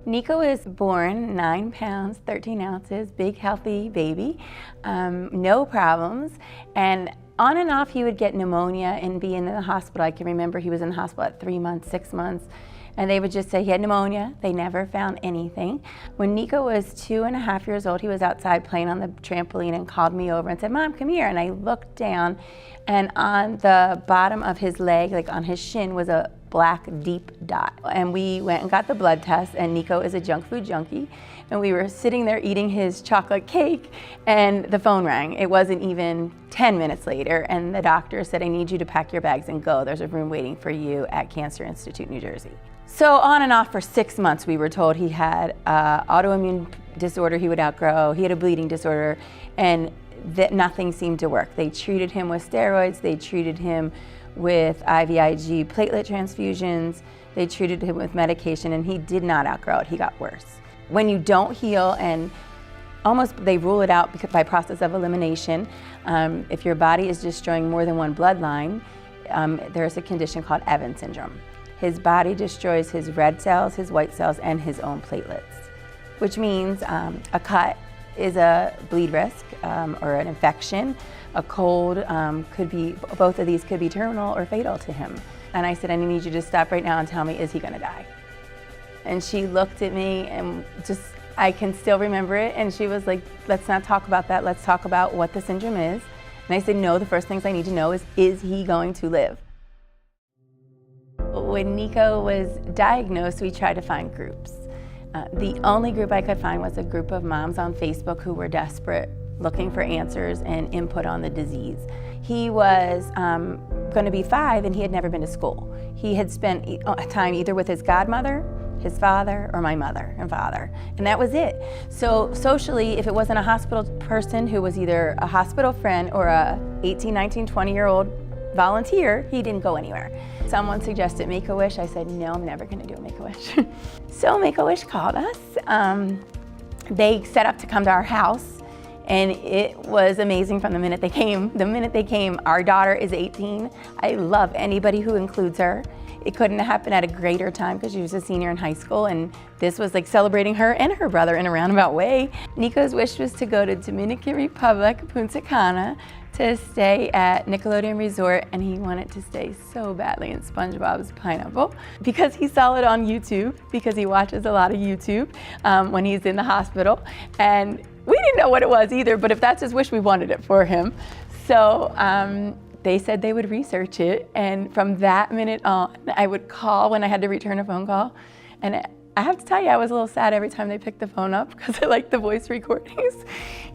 Nico was born 9 pounds, 13 ounces, big, healthy baby, no problems. And on and off, he would get pneumonia and be in the hospital. I can remember he was in the hospital at 3 months, 6 months, and they would just say he had pneumonia. They never found anything. When Nico was 2.5 years old, he was outside playing on the trampoline and called me over and said, "Mom, come here." And I looked down, and on the bottom of his leg, like on his shin, was a black deep dot. And we went and got the blood test, and Nico is a junk food junkie. And we were sitting there eating his chocolate cake, and the phone rang. It wasn't even 10 minutes later, and the doctor said, "I need you to pack your bags and go. There's a room waiting for you at Cancer Institute, New Jersey." So on and off for 6 months, we were told he had autoimmune disorder he would outgrow, he had a bleeding disorder, and that nothing seemed to work. They treated him with steroids, they treated him with IVIG platelet transfusions, they treated him with medication, and he did not outgrow it, he got worse. When you don't heal, and almost they rule it out by process of elimination, if your body is destroying more than one bloodline, there's a condition called Evans syndrome. His body destroys his red cells, his white cells, and his own platelets, which means a cut is a bleed risk or an infection. A cold could be, both of these could be terminal or fatal to him. And I said, "I need you to stop right now and tell me, is he gonna die?" And she looked at me and just, I can still remember it, and she was like, "Let's not talk about that, let's talk about what the syndrome is." And I said, "No, the first things I need to know is he going to live?" When Nico was diagnosed, we tried to find groups. The only group I could find was a group of moms on Facebook who were desperate, looking for answers and input on the disease. He was going to be 5, and he had never been to school. He had spent time either with his godmother, his father, or my mother and father, and that was it. So socially, if it wasn't a hospital person who was either a hospital friend or a 18, 19, 20-year-old volunteer, he didn't go anywhere. Someone suggested Make-A-Wish. I said, "No, I'm never gonna do a Make-A-Wish." So Make-A-Wish called us. They set up to come to our house, and it was amazing from the minute they came. The minute they came, our daughter is 18. I love anybody who includes her. It couldn't happen at a greater time because she was a senior in high school, and this was like celebrating her and her brother in a roundabout way. Nico's wish was to go to Dominican Republic, Punta Cana, to stay at Nickelodeon Resort, and he wanted to stay so badly in SpongeBob's Pineapple because he saw it on YouTube, because he watches a lot of YouTube when he's in the hospital. And we didn't know what it was either, but if that's his wish, we wanted it for him. So they said they would research it, and from that minute on, I would call when I had to return a phone call. And I have to tell you, I was a little sad every time they picked the phone up because I liked the voice recordings.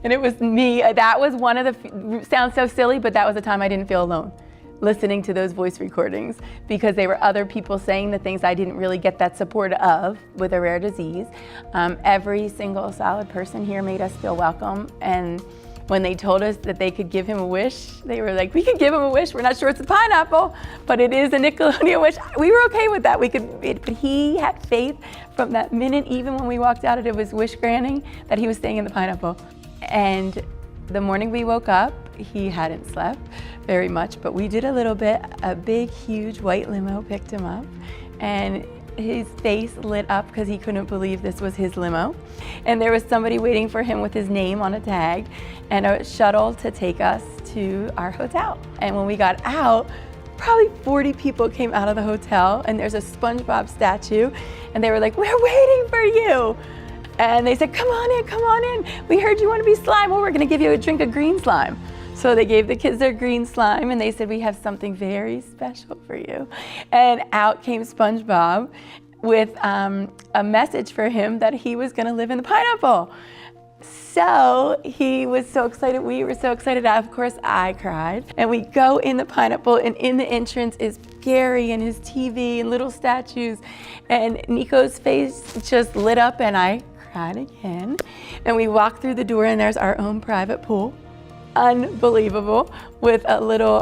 And it was me. That was one of the, sounds so silly, but that was the time I didn't feel alone, listening to those voice recordings, because they were other people saying the things I didn't really get that support of with a rare disease. Every single solid person here made us feel welcome. And when they told us that they could give him a wish, they were like, "We could give him a wish. We're not sure it's a pineapple, but it is a Nickelodeon wish." We were okay with that. But he had faith from that minute, even when we walked out of his wish granting, that he was staying in the pineapple. And the morning we woke up, he hadn't slept very much, but we did a little bit. A big, huge white limo picked him up, and his face lit up because he couldn't believe this was his limo. And there was somebody waiting for him with his name on a tag and a shuttle to take us to our hotel. And when we got out, probably 40 people came out of the hotel, and there's a SpongeBob statue, and they were like, "We're waiting for you." And they said, "Come on in, come on in. We heard you want to be slime. Well, we're gonna give you a drink of green slime." So they gave the kids their green slime, and they said, "We have something very special for you." And out came SpongeBob with a message for him that he was gonna live in the pineapple. So he was so excited, we were so excited, of course I cried. And we go in the pineapple, and in the entrance is Gary and his TV and little statues, and Nico's face just lit up, and I cried again. And we walk through the door, and there's our own private pool. Unbelievable, with a little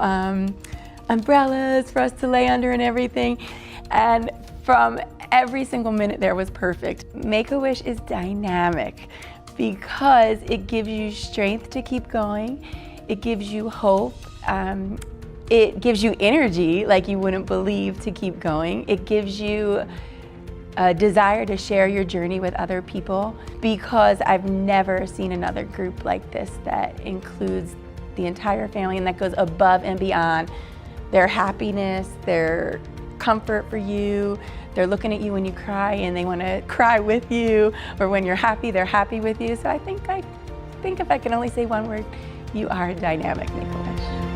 umbrellas for us to lay under and everything. And from every single minute there was perfect. Make-A-Wish is dynamic because it gives you strength to keep going. It gives you hope. It gives you energy like you wouldn't believe to keep going. It gives you a desire to share your journey with other people, because I've never seen another group like this that includes the entire family and that goes above and beyond their happiness, their comfort for you. They're looking at you when you cry and they want to cry with you, or when you're happy, they're happy with you. So I think if I can only say one word, you are dynamic, Nico.